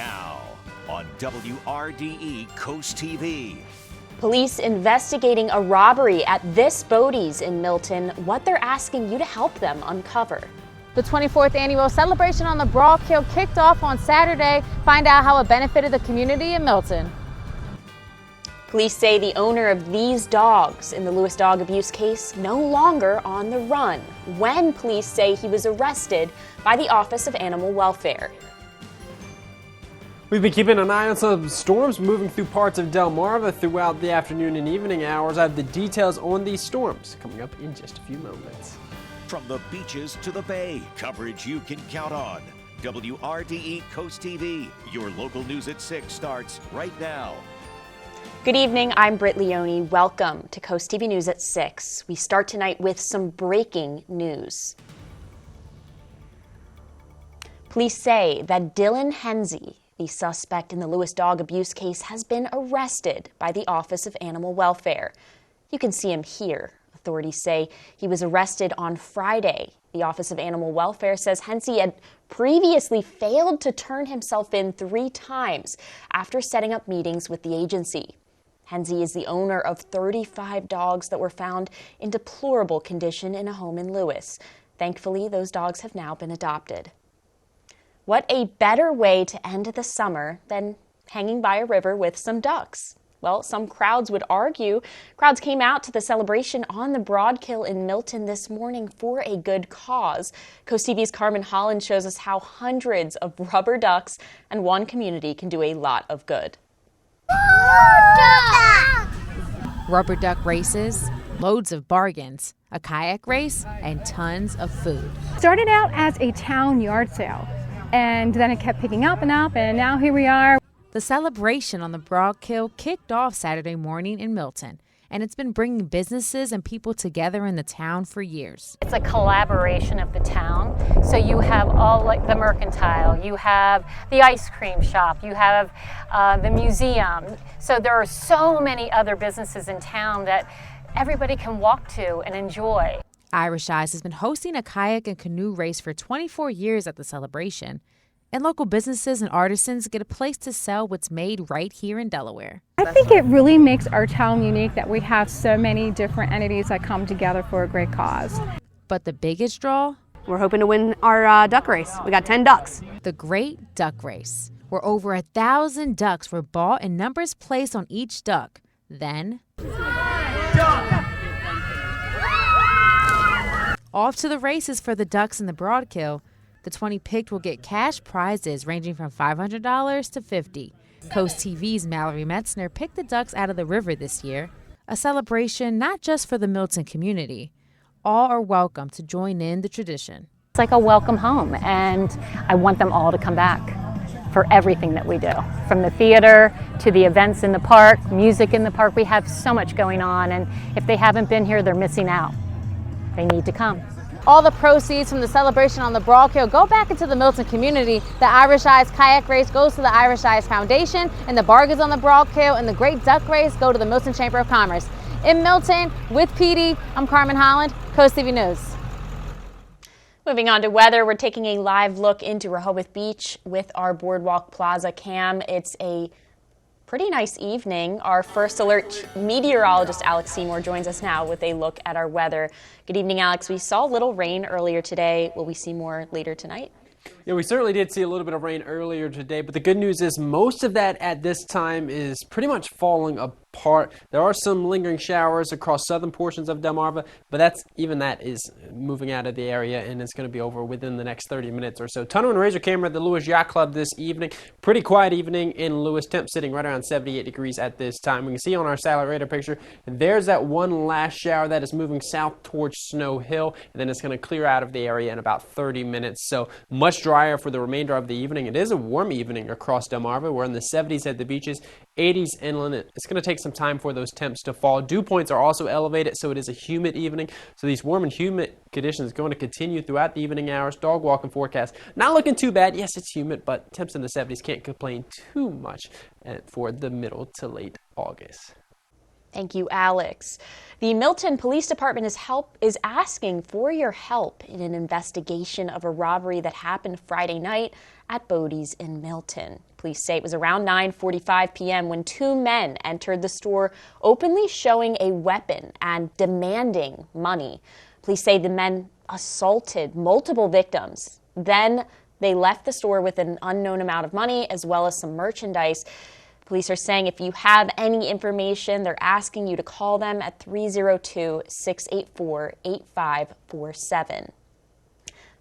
Now on WRDE Coast TV. Police investigating a robbery at this Bodie's in Milton, what they're asking you to help them uncover. The 24th annual celebration on the Broad Kill kicked off on Saturday. Find out how it benefited the community in Milton. Police say the owner of these dogs in the Lewis dog abuse case no longer on the run, when police say he was arrested by the Office of Animal Welfare. We've been keeping an eye on some storms moving through parts of Delmarva throughout the afternoon and evening hours. I have the details on these storms coming up in just a few moments. From the beaches to the bay, coverage you can count on. WRDE Coast TV, your local news at 6 starts right now. Good evening, I'm Britt Leone. Welcome to Coast TV News at 6. We start tonight with some breaking news. Police say that Dylan Hensey, the suspect in the Lewis dog abuse case, has been arrested by the Office of Animal Welfare. You can see him here. Authorities say he was arrested on Friday. The Office of Animal Welfare says Hensey had previously failed to turn himself in 3 times after setting up meetings with the agency. Hensey is the owner of 35 dogs that were found in deplorable condition in a home in Lewis. Thankfully, those dogs have now been adopted. What a better way to end the summer than hanging by a river with some ducks. Well, some crowds would argue. Crowds came out to the celebration on the Broadkill in Milton this morning for a good cause. Coast TV's Carmen Holland shows us how hundreds of rubber ducks and one community can do a lot of good. Rubber duck races, loads of bargains, a kayak race, and tons of food. Started out as a town yard sale, and then it kept picking up, and now here we are. The celebration on the Broadkill kicked off Saturday morning in Milton, and it's been bringing businesses and people together in the town for years. It's a collaboration of the town. So you have all like the mercantile, you have the ice cream shop, you have the museum. So there are so many other businesses in town that everybody can walk to and enjoy. Irish Eyes has been hosting a kayak and canoe race for 24 years at the celebration. And local businesses and artisans get a place to sell what's made right here in Delaware. I think it really makes our town unique that we have so many different entities that come together for a great cause. But the biggest draw? We're hoping to win our duck race. We got 10 ducks. The Great Duck Race, where over 1,000 ducks were bought and numbers placed on each duck. Then, off to the races for the ducks in the Broadkill. The 20 picked will get cash prizes ranging from $500 to $50. Coast TV's Mallory Metzner picked the ducks out of the river this year, a celebration not just for the Milton community. All are welcome to join in the tradition. It's like a welcome home, and I want them all to come back for everything that we do. From the theater to the events in the park, music in the park, we have so much going on, and if they haven't been here, they're missing out. They need to come. All the proceeds from the celebration on the Broadkill go back into the Milton community. The Irish Eyes kayak race goes to the Irish Eyes Foundation, and the bargains on the Broadkill and the Great Duck Race go to the Milton Chamber of Commerce. In Milton, with PD, I'm Carmen Holland, Coast TV News. Moving on to weather, we're taking a live look into Rehoboth Beach with our Boardwalk Plaza cam. It's a pretty nice evening. Our first alert meteorologist, Alex Seymour, joins us now with a look at our weather. Good evening, Alex. We saw a little rain earlier today. Will we see more later tonight? Yeah, we certainly did see a little bit of rain earlier today, but the good news is most of that at this time is pretty much falling apart. There are some lingering showers across southern portions of Delmarva, but that is moving out of the area, and it's going to be over within the next 30 minutes or so. Tunnel and Razor camera at the Lewis Yacht Club this evening. Pretty quiet evening in Lewis. Temp sitting right around 78 degrees at this time. We can see on our satellite radar picture, there's that one last shower that is moving south towards Snow Hill, and then it's going to clear out of the area in about 30 minutes. So much drier for the remainder of the evening. It is a warm evening across Delmarva. We're in the 70s at the beaches, 80s inland. It's going to take some time for those temps to fall. Dew points are also elevated, so it is a humid evening. So these warm and humid conditions are going to continue throughout the evening hours. Dog walking forecast not looking too bad. Yes, it's humid, but temps in the 70s, can't complain too much for the middle to late August. Thank you, Alex. The Milton Police Department is asking for your help in an investigation of a robbery that happened Friday night at Bodie's in Milton. Police say it was around 9:45 p.m. when two men entered the store, openly showing a weapon and demanding money. Police say the men assaulted multiple victims. Then they left the store with an unknown amount of money as well as some merchandise. Police are saying if you have any information, they're asking you to call them at 302-684-8547.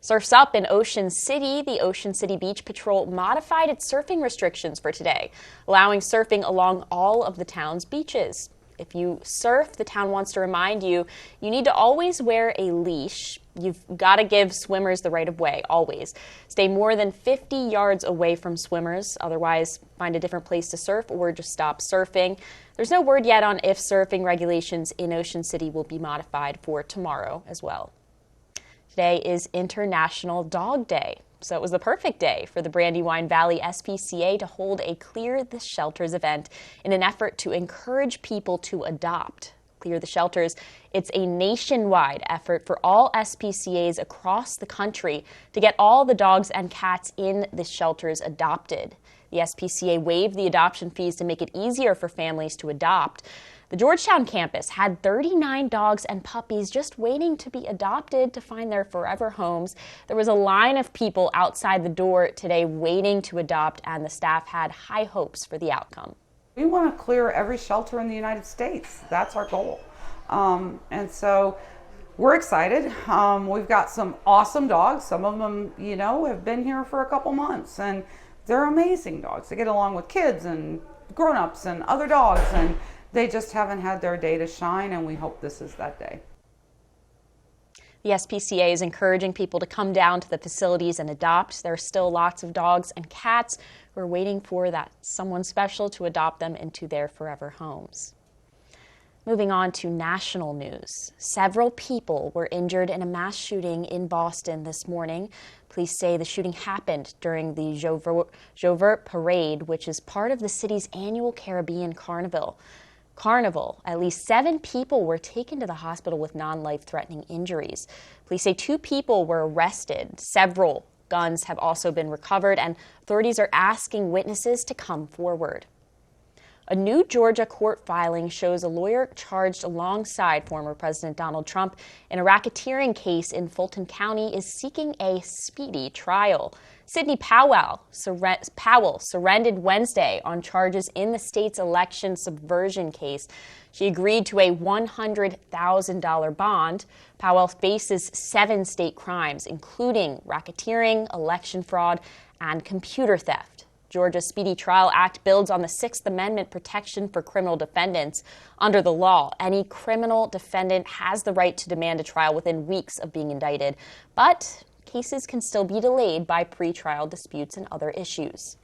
Surf's up in Ocean City. The Ocean City Beach Patrol modified its surfing restrictions for today, allowing surfing along all of the town's beaches. If you surf, the town wants to remind you, you need to always wear a leash. You've got to give swimmers the right of way, always. Stay more than 50 yards away from swimmers. Otherwise, find a different place to surf or just stop surfing. There's no word yet on if surfing regulations in Ocean City will be modified for tomorrow as well. Today is International Dog Day. So it was the perfect day for the Brandywine Valley SPCA to hold a Clear the Shelters event in an effort to encourage people to adopt. Clear the Shelters, it's a nationwide effort for all SPCAs across the country to get all the dogs and cats in the shelters adopted. The SPCA waived the adoption fees to make it easier for families to adopt. The Georgetown campus had 39 dogs and puppies just waiting to be adopted to find their forever homes. There was a line of people outside the door today waiting to adopt, and the staff had high hopes for the outcome. We want to clear every shelter in the United States. That's our goal. And so we're excited. We've got some awesome dogs. Some of them, have been here for a couple months, and they're amazing dogs. They get along with kids and grown-ups and other dogs, and they just haven't had their day to shine, and we hope this is that day. The SPCA is encouraging people to come down to the facilities and adopt. There are still lots of dogs and cats who are waiting for that someone special to adopt them into their forever homes. Moving on to national news. Several people were injured in a mass shooting in Boston this morning. Police say the shooting happened during the Jouvert Parade, which is part of the city's annual Caribbean Carnival. At least 7 people were taken to the hospital with non-life-threatening injuries. Police say 2 people were arrested. Several guns have also been recovered, and authorities are asking witnesses to come forward. A new Georgia court filing shows a lawyer charged alongside former President Donald Trump in a racketeering case in Fulton County is seeking a speedy trial. Sidney Powell surrendered Wednesday on charges in the state's election subversion case. She agreed to a $100,000 bond. Powell faces 7 state crimes, including racketeering, election fraud, and computer theft. Georgia's Speedy Trial Act builds on the 6th Amendment protection for criminal defendants. Under the law, any criminal defendant has the right to demand a trial within weeks of being indicted, but cases can still be delayed by pretrial disputes and other issues.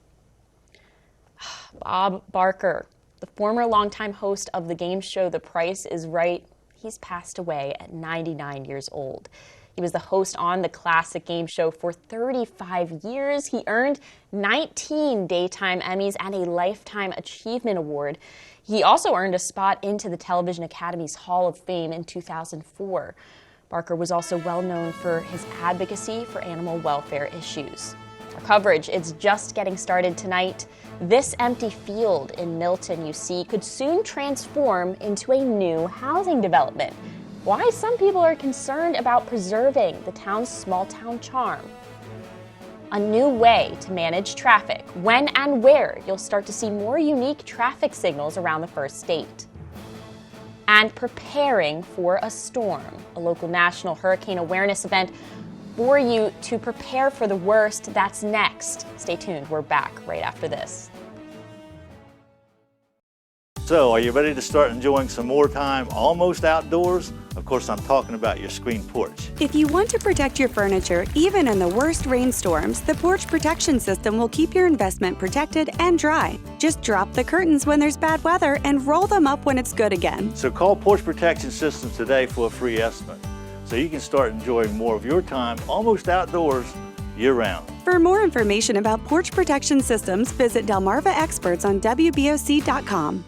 Bob Barker, the former longtime host of the game show The Price is Right, he's passed away at 99 years old. He was the host on the classic game show for 35 years. He earned 19 Daytime Emmys and a Lifetime Achievement Award. He also earned a spot into the Television Academy's Hall of Fame in 2004. Barker was also well known for his advocacy for animal welfare issues. Our coverage is just getting started tonight. This empty field in Milton, you see, could soon transform into a new housing development. Why some people are concerned about preserving the town's small-town charm. A new way to manage traffic, when and where you'll start to see more unique traffic signals around the first state. And preparing for a storm, a local national hurricane awareness event for you to prepare for the worst. That's next. Stay tuned. We're back right after this. So, are you ready to start enjoying some more time almost outdoors? Of course, I'm talking about your screen porch. If you want to protect your furniture, even in the worst rainstorms, the Porch Protection System will keep your investment protected and dry. Just drop the curtains when there's bad weather and roll them up when it's good again. So call Porch Protection System today for a free estimate, so you can start enjoying more of your time almost outdoors year-round. For more information about Porch Protection Systems, visit Delmarva Experts on WBOC.com.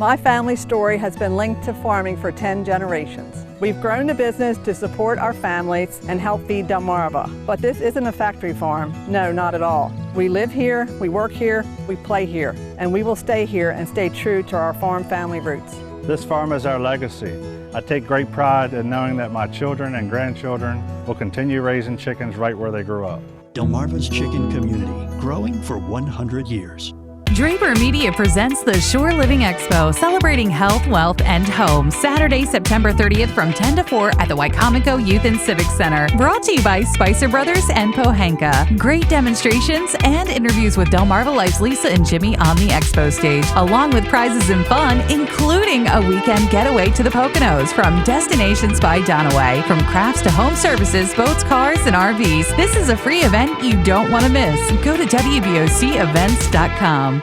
My family story has been linked to farming for 10 generations. We've grown the business to support our families and help feed Delmarva. But this isn't a factory farm. No, not at all. We live here, we work here, we play here, and we will stay here and stay true to our farm family roots. This farm is our legacy. I take great pride in knowing that my children and grandchildren will continue raising chickens right where they grew up. Delmarva's Chicken Community, growing for 100 years. Draper Media presents the Shore Living Expo, celebrating health, wealth, and home. Saturday, September 30th from 10 to 4 at the Wicomico Youth and Civic Center. Brought to you by Spicer Brothers and Pohanka. Great demonstrations and interviews with Delmarva Life's Lisa and Jimmy on the expo stage, along with prizes and fun, including a weekend getaway to the Poconos from Destinations by Donaway. From crafts to home services, boats, cars, and RVs. This is a free event you don't want to miss. Go to WBOCevents.com.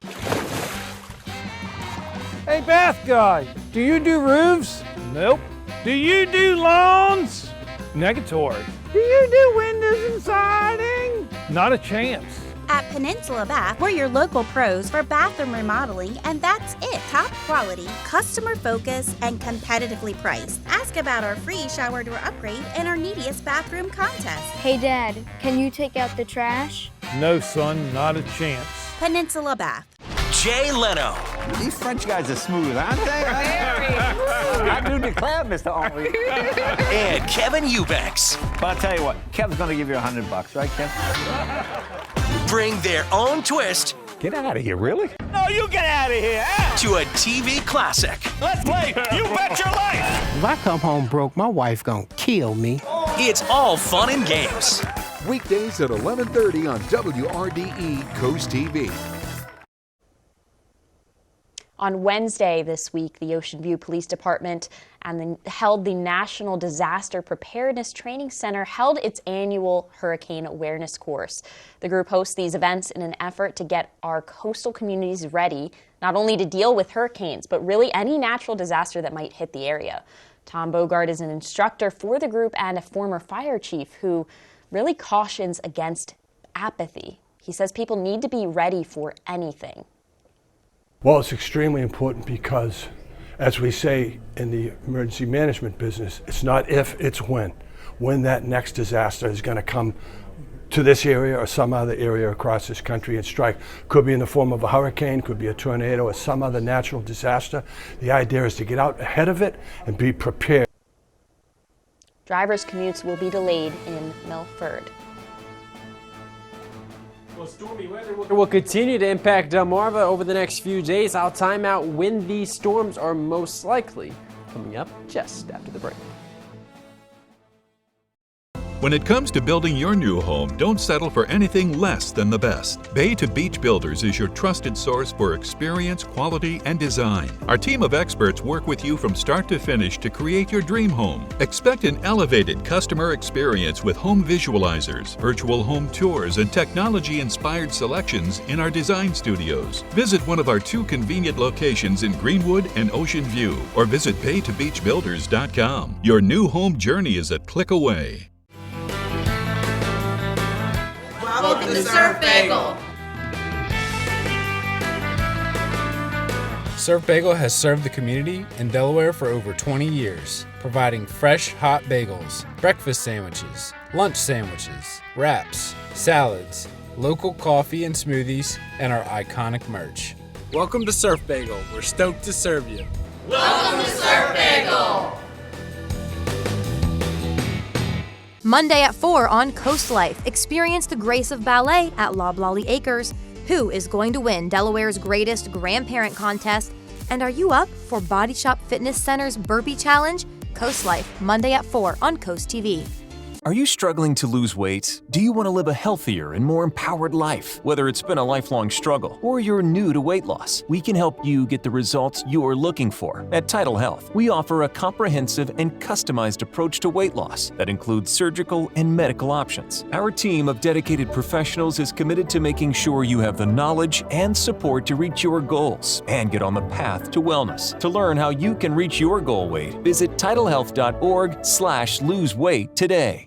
Hey, bath guy, do you do roofs? Nope. Do you do lawns? Negatory. Do you do windows and siding? Not a chance. At Peninsula Bath, we're your local pros for bathroom remodeling, and that's it. Top quality, customer focused, and competitively priced. Ask about our free shower door upgrade and our neediest bathroom contest. Hey, Dad, can you take out the trash? No, son, not a chance. Peninsula Bath. Jay Leno. These French guys are smooth, aren't they? I do declare, Mr. Henry. And Kevin Eubanks. But I'll tell you what, Kev's going to give you $100, right, Kev? Bring their own twist. Get out of here, really? No, you get out of here. To a TV classic. Let's play You Bet Your Life. If I come home broke, my wife gonna kill me. It's all fun and games. Weekdays at 11:30 on WRDE Coast TV. On Wednesday this week, the Ocean View Police Department held the National Disaster Preparedness Training Center held its annual hurricane awareness course. The group hosts these events in an effort to get our coastal communities ready, not only to deal with hurricanes, but really any natural disaster that might hit the area. Tom Bogart is an instructor for the group and a former fire chief who really cautions against apathy. He says people need to be ready for anything. Well, it's extremely important because, as we say in the emergency management business, it's not if, it's when. When that next disaster is going to come to this area or some other area across this country and strike. Could be in the form of a hurricane, could be a tornado or some other natural disaster. The idea is to get out ahead of it and be prepared. Drivers' commutes will be delayed in Milford. Well, stormy weather will continue to impact Delmarva over the next few days. I'll time out when these storms are most likely. Coming up just after the break. When it comes to building your new home, don't settle for anything less than the best. Bay to Beach Builders is your trusted source for experience, quality, and design. Our team of experts work with you from start to finish to create your dream home. Expect an elevated customer experience with home visualizers, virtual home tours, and technology-inspired selections in our design studios. Visit one of our 2 convenient locations in Greenwood and Ocean View, or visit baytobeachbuilders.com. Your new home journey is a click away. Welcome to Surf Bagel. Surf Bagel has served the community in Delaware for over 20 years, providing fresh, hot bagels, breakfast sandwiches, lunch sandwiches, wraps, salads, local coffee and smoothies, and our iconic merch. Welcome to Surf Bagel. We're stoked to serve you. Welcome to Surf Bagel. Monday at 4 on Coast Life, experience the grace of ballet at Loblolly Acres. Who is going to win Delaware's greatest grandparent contest? And are you up for Body Shop Fitness Center's Burpee Challenge? Coast Life, Monday at 4 on Coast TV. Are you struggling to lose weight? Do you want to live a healthier and more empowered life? Whether it's been a lifelong struggle or you're new to weight loss, we can help you get the results you're looking for. At Tidal Health, we offer a comprehensive and customized approach to weight loss that includes surgical and medical options. Our team of dedicated professionals is committed to making sure you have the knowledge and support to reach your goals and get on the path to wellness. To learn how you can reach your goal weight, visit tidalhealth.org/loseweight today.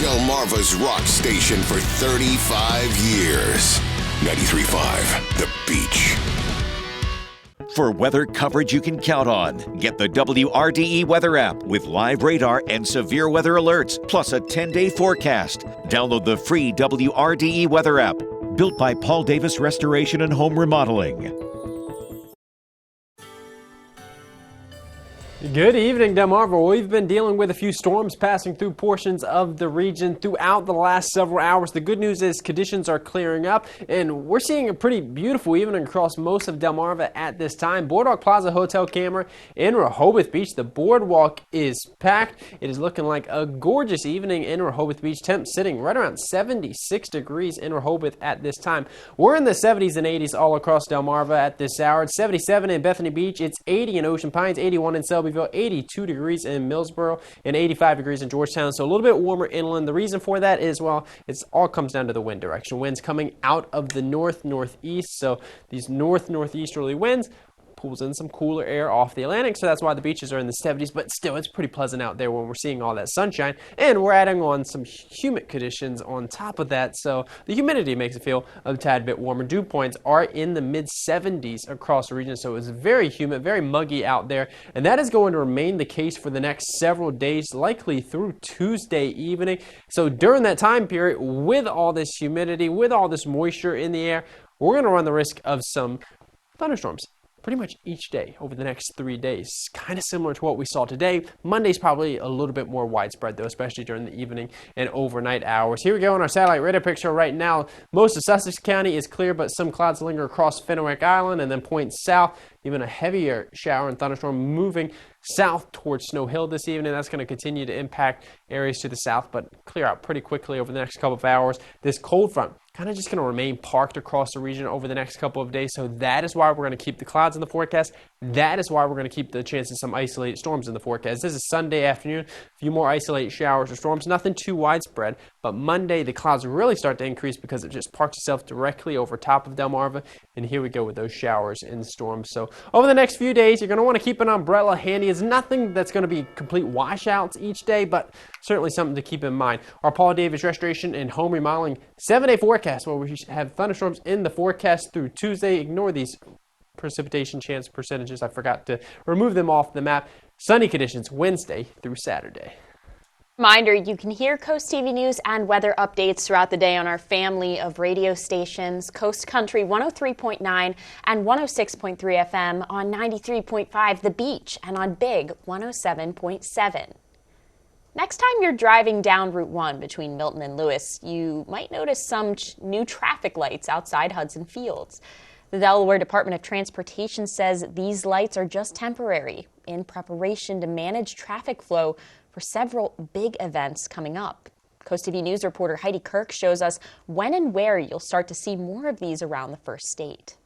Delmarva's rock station for 35 years. 93.5 The Beach. For weather coverage you can count on, get the WRDE weather app with live radar and severe weather alerts, plus a 10-day forecast. Download the free WRDE weather app, built by Paul Davis Restoration and Home Remodeling. Good evening, Delmarva. We've been dealing with a few storms passing through portions of the region throughout the last several hours. The good news is conditions are clearing up, and we're seeing a pretty beautiful evening across most of Delmarva at this time. Boardwalk Plaza Hotel camera in Rehoboth Beach. The boardwalk is packed. It is looking like a gorgeous evening in Rehoboth Beach. Temp sitting right around 76 degrees in Rehoboth at this time. We're in the 70s and 80s all across Delmarva at this hour. It's 77 in Bethany Beach. It's 80 in Ocean Pines, 81 in Selbyville, 82 degrees in Millsboro, and 85 degrees in Georgetown. So a little bit warmer inland. The reason for that is, well, it all comes down to the wind direction. Winds coming out of the north-northeast. So these north-northeasterly winds pulls in some cooler air off the Atlantic, so that's why the beaches are in the 70s, but still it's pretty pleasant out there when we're seeing all that sunshine, and we're adding on some humid conditions on top of that, so the humidity makes it feel a tad bit warmer. Dew points are in the mid-70s across the region, so it's very humid, very muggy out there, and that is going to remain the case for the next several days, likely through Tuesday evening. So during that time period, with all this humidity, with all this moisture in the air, we're going to run the risk of some thunderstorms pretty much each day over the next 3 days. Kind of similar to what we saw today. Monday's probably a little bit more widespread though, especially during the evening and overnight hours. Here we go on our satellite radar picture right now. Most of Sussex County is clear, but some clouds linger across Fenwick Island and then point south. Even a heavier shower and thunderstorm moving south towards Snow Hill this evening. That's going to continue to impact areas to the south, but clear out pretty quickly over the next couple of hours. This cold front kind of just going to remain parked across the region over the next couple of days. So that is why we're going to keep the clouds in the forecast. That is why we're going to keep the chance of some isolated storms in the forecast. This is Sunday afternoon. A few more isolated showers or storms. Nothing too widespread. But Monday, the clouds really start to increase because it just parks itself directly over top of Delmarva. And here we go with those showers and storms. So over the next few days, you're going to want to keep an umbrella handy. It's nothing that's going to be complete washouts each day, but certainly something to keep in mind. Our Paul Davis Restoration and Home Remodeling 7-day forecast, where we have thunderstorms in the forecast through Tuesday. Ignore these precipitation chance percentages. I forgot to remove them off the map. Sunny conditions Wednesday through Saturday. Reminder, you can hear Coast TV News and weather updates throughout the day on our family of radio stations, Coast Country 103.9 and 106.3 FM, on 93.5 The Beach, and on Big 107.7. Next time you're driving down Route 1 between Milton and Lewis, you might notice some new traffic lights outside Hudson Fields. The Delaware Department of Transportation says these lights are just temporary in preparation to manage traffic flow for several big events coming up. Coast TV News reporter Heidi Kirk shows us when and where you'll start to see more of these around the first state.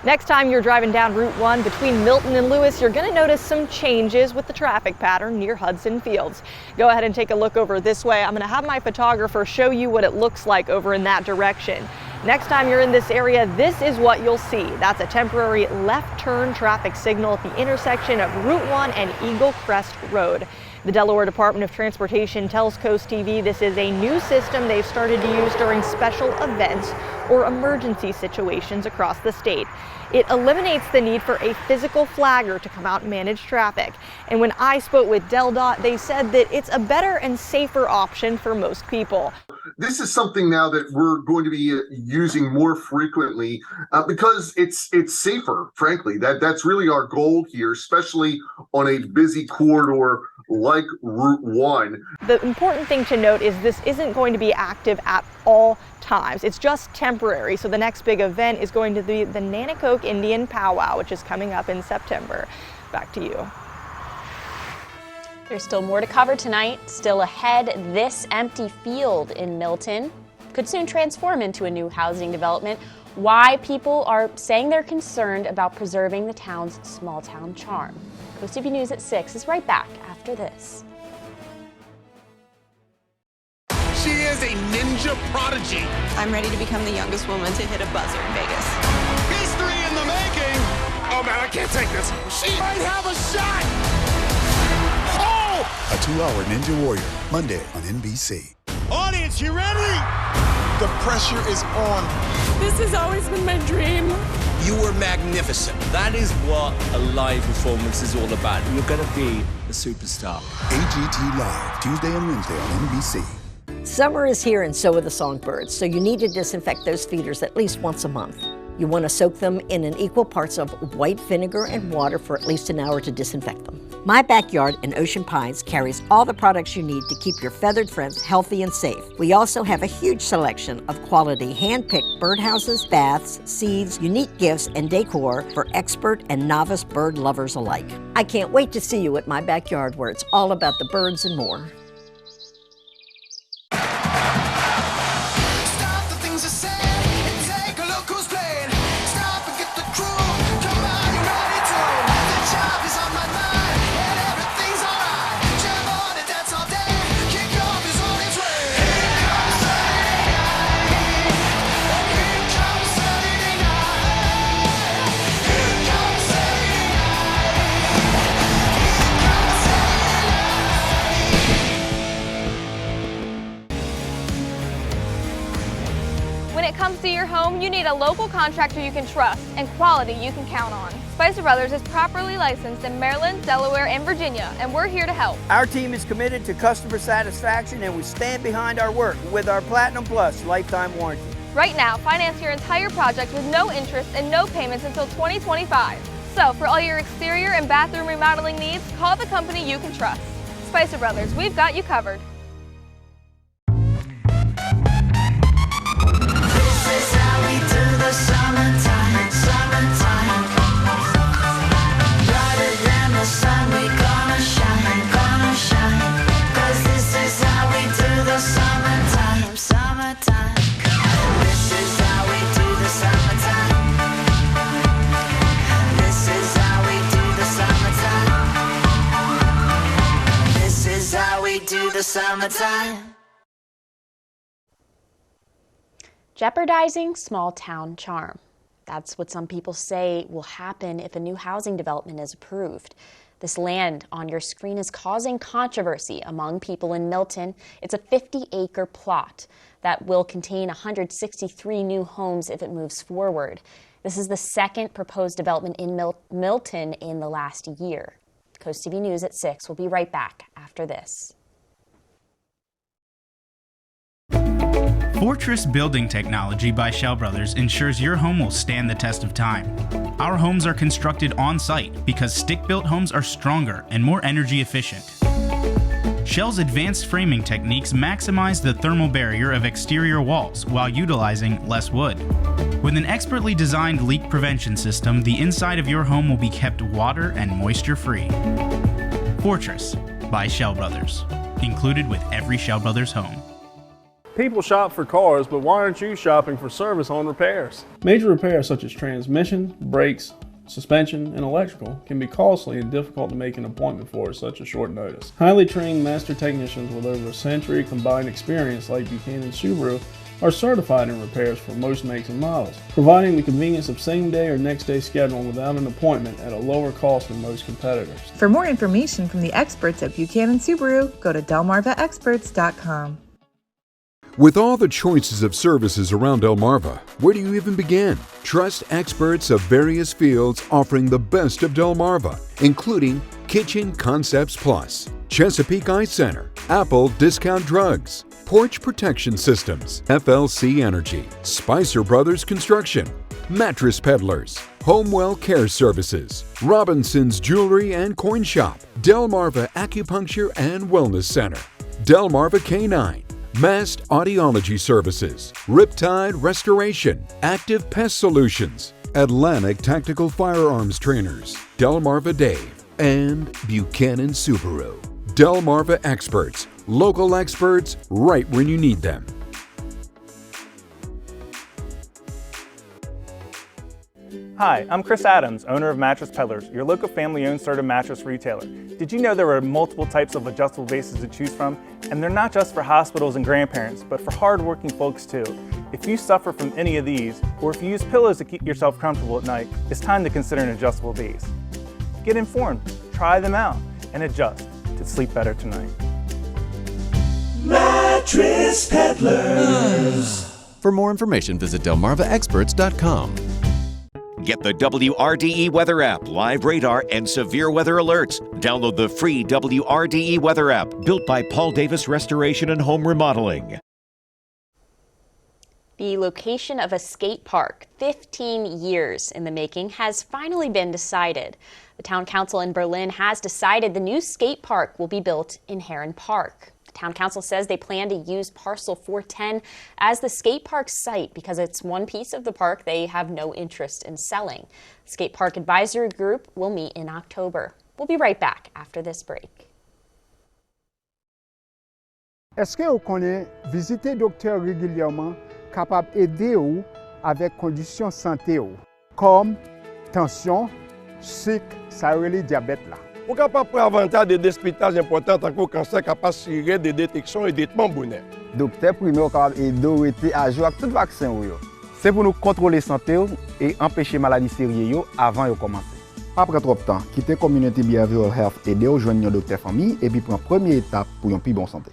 Next time you're driving down Route 1 between Milton and Lewis, you're going to notice some changes with the traffic pattern near Hudson Fields. Go ahead and take a look over this way. I'm going to have my photographer show you what it looks like over in that direction. Next time you're in this area, this is what you'll see. That's a temporary left turn traffic signal at the intersection of Route 1 and Eagle Crest Road. The Delaware Department of Transportation tells Coast TV this is a new system they've started to use during special events or emergency situations across the state. It eliminates the need for a physical flagger to come out and manage traffic. And when I spoke with DelDOT, they said that it's a better and safer option for most people. This is something now that we're going to be using more frequently because it's safer, frankly. That's really our goal here, especially on a busy corridor like Route 1. The important thing to note is this isn't going to be active at all times. It's just temporary. So the next big event is going to be the Nanticoke Indian Powwow, which is coming up in September. Back to you. There's still more to cover tonight. Still ahead, this empty field in Milton could soon transform into a new housing development. Why people are saying they're concerned about preserving the town's small town charm. Coast TV News at 6 is right back after this. She is a ninja prodigy. I'm ready to become the youngest woman to hit a buzzer in Vegas. History in the making. Oh man, I can't take this. She might have a shot. Oh, a 2-hour Ninja Warrior, Monday on NBC. Audience, you ready? The pressure is on. This has always been my dream. You were magnificent. That is what a live performance is all about. You're going to be a superstar. AGT Live, Tuesday and Wednesday on NBC. Summer is here and so are the songbirds, so you need to disinfect those feeders at least once a month. You want to soak them in an equal parts of white vinegar and water for at least an hour to disinfect them. My Backyard in Ocean Pines carries all the products you need to keep your feathered friends healthy and safe. We also have a huge selection of quality hand-picked birdhouses, baths, seeds, unique gifts, and decor for expert and novice bird lovers alike. I can't wait to see you at My Backyard, where it's all about the birds and more. When it comes to your home, you need a local contractor you can trust and quality you can count on. Spicer Brothers is properly licensed in Maryland, Delaware, and Virginia, and we're here to help. Our team is committed to customer satisfaction, and we stand behind our work with our Platinum Plus lifetime warranty. Right now, finance your entire project with no interest and no payments until 2025. So for all your exterior and bathroom remodeling needs, call the company you can trust. Spicer Brothers, we've got you covered. Summertime. Jeopardizing small town charm. That's what some people say will happen if a new housing development is approved. This land on your screen is causing controversy among people in Milton. It's a 50-acre plot that will contain 163 new homes if it moves forward. This is the second proposed development in Milton in the last year. Coast TV News at 6. We'll be right back after this. Fortress Building Technology by Shell Brothers ensures your home will stand the test of time. Our homes are constructed on-site because stick-built homes are stronger and more energy efficient. Shell's advanced framing techniques maximize the thermal barrier of exterior walls while utilizing less wood. With an expertly designed leak prevention system, the inside of your home will be kept water and moisture-free. Fortress by Shell Brothers, included with every Shell Brothers home. People shop for cars, but why aren't you shopping for service on repairs? Major repairs such as transmission, brakes, suspension, and electrical can be costly and difficult to make an appointment for at such a short notice. Highly trained master technicians with over a century combined experience like Buchanan Subaru are certified in repairs for most makes and models, providing the convenience of same-day or next-day scheduling without an appointment at a lower cost than most competitors. For more information from the experts at Buchanan Subaru, go to delmarvaexperts.com. With all the choices of services around Delmarva, where do you even begin? Trust experts of various fields offering the best of Delmarva, including Kitchen Concepts Plus, Chesapeake Eye Center, Apple Discount Drugs, Porch Protection Systems, FLC Energy, Spicer Brothers Construction, Mattress Peddlers, Homewell Care Services, Robinson's Jewelry and Coin Shop, Delmarva Acupuncture and Wellness Center, Delmarva Canine, Mast Audiology Services, Riptide Restoration, Active Pest Solutions, Atlantic Tactical Firearms Trainers, Delmarva Dave, and Buchanan Subaru. Delmarva Experts, local experts right when you need them. Hi, I'm Chris Adams, owner of Mattress Peddlers, your local family-owned Serta mattress retailer. Did you know there are multiple types of adjustable bases to choose from? And they're not just for hospitals and grandparents, but for hard-working folks too. If you suffer from any of these, or if you use pillows to keep yourself comfortable at night, it's time to consider an adjustable base. Get informed, try them out, and adjust. to sleep better tonight. Mattress Peddlers. For more information, visit delmarvaexperts.com. Get the WRDE weather app, live radar, and severe weather alerts. Download the free WRDE weather app, built by Paul Davis Restoration and Home Remodeling. The location of a skate park, 15 years in the making, has finally been decided. The town council in Berlin has decided the new skate park will be built in Heron Park. The town council says they plan to use parcel 410 as the skate park site because it's one piece of the park they have no interest in selling. The skate park advisory group will meet in October. We'll be right back after this break. Est-ce que vous connaissez visiter docteur régulièrement capable d'aider vous avec conditions santé comme tension, sucre, ça et diabète là. Ou capable prendre avantage de dépistage important tant que cancer capable de de détection et de traitement bonheur. Docteur primaire capable aider ou être à jour avec tout vaccin ou yo. C'est pour nous contrôler santé et empêcher maladie sérieuse avant de commencer. Pas prendre trop de temps, quitter community behavioral health aider ou joindre un docteur famille et puis prendre première étape pour une plus bonne santé.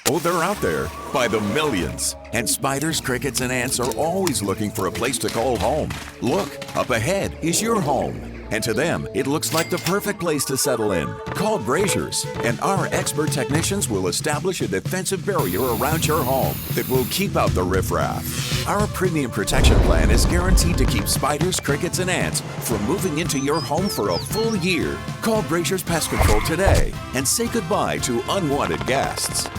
Oh, they're out there by the millions. And spiders, crickets, and ants are always looking for a place to call home. Look, up ahead is your home. And to them, it looks like the perfect place to settle in. Call Braziers, and our expert technicians will establish a defensive barrier around your home that will keep out the riffraff. Our premium protection plan is guaranteed to keep spiders, crickets, and ants from moving into your home for a full year. Call Braziers Pest Control today and say goodbye to unwanted guests.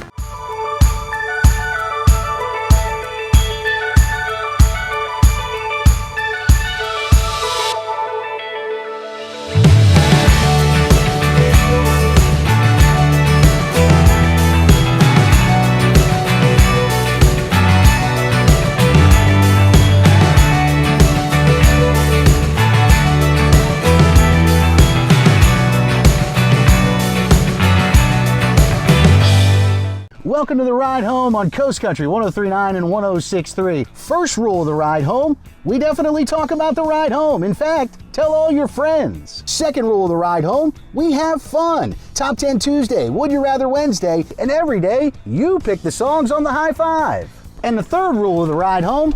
Welcome to the Ride Home on Coast Country 103.9 and 106.3. First rule of the Ride Home, we definitely talk about the ride home. In fact, tell all your friends. Second rule of the Ride Home, we have fun. Top 10 Tuesday, Would You Rather Wednesday, and every day, you pick the songs on the High Five. And the third rule of the Ride Home,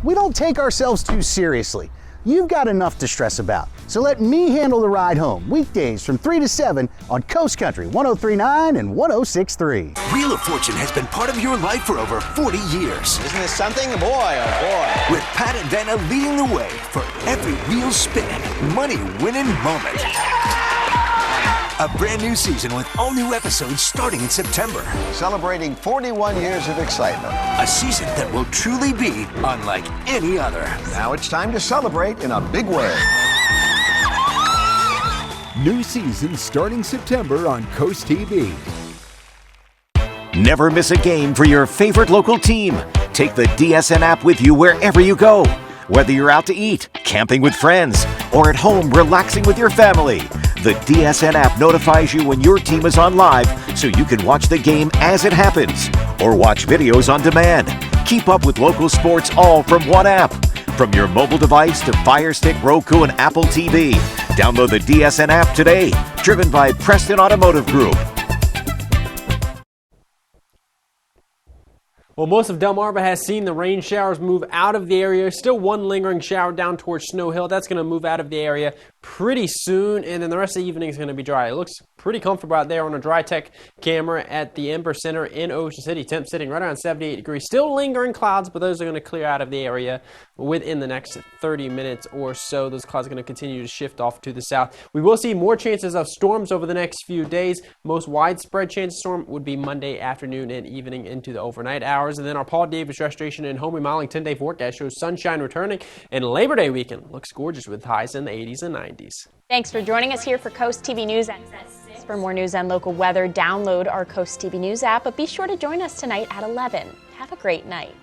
we don't take ourselves too seriously. You've got enough to stress about. So let me handle the ride home, weekdays from 3 to 7 on Coast Country 103.9 and 106.3. Wheel of Fortune has been part of your life for over 40 years. Isn't this something? Boy, oh boy. With Pat and Dana leading the way for every wheel spinning, money-winning moment. A brand new season with all new episodes starting in September. Celebrating 41 years of excitement. A season that will truly be unlike any other. Now it's time to celebrate in a big way. New season starting September on Coast TV. Never miss a game for your favorite local team. Take the DSN app with you wherever you go. Whether you're out to eat, camping with friends, or at home relaxing with your family, the DSN app notifies you when your team is on live so you can watch the game as it happens or watch videos on demand. Keep up with local sports all from one app. From your mobile device to Fire Stick, Roku, and Apple TV. Download the DSN app today. Driven by Preston Automotive Group. Well, most of Delmarva has seen the rain showers move out of the area. Still one lingering shower down towards Snow Hill. That's going to move out of the area pretty soon, and then the rest of the evening is going to be dry. It looks pretty comfortable out there on a Dry Tech camera at the Ember Center in Ocean City. Temp sitting right around 78 degrees. Still lingering clouds, but those are going to clear out of the area within the next 30 minutes or so. Those clouds are going to continue to shift off to the south. We will see more chances of storms over the next few days. Most widespread chance of storm would be Monday afternoon and evening into the overnight hours. And then our Paul Davis Restoration and Home Remodeling 10-day forecast shows sunshine returning, and Labor Day weekend looks gorgeous with highs in the 80s and 90s. Thanks for joining us here for Coast TV News. For more news and local weather, download our Coast TV News app, but be sure to join us tonight at 11. Have a great night.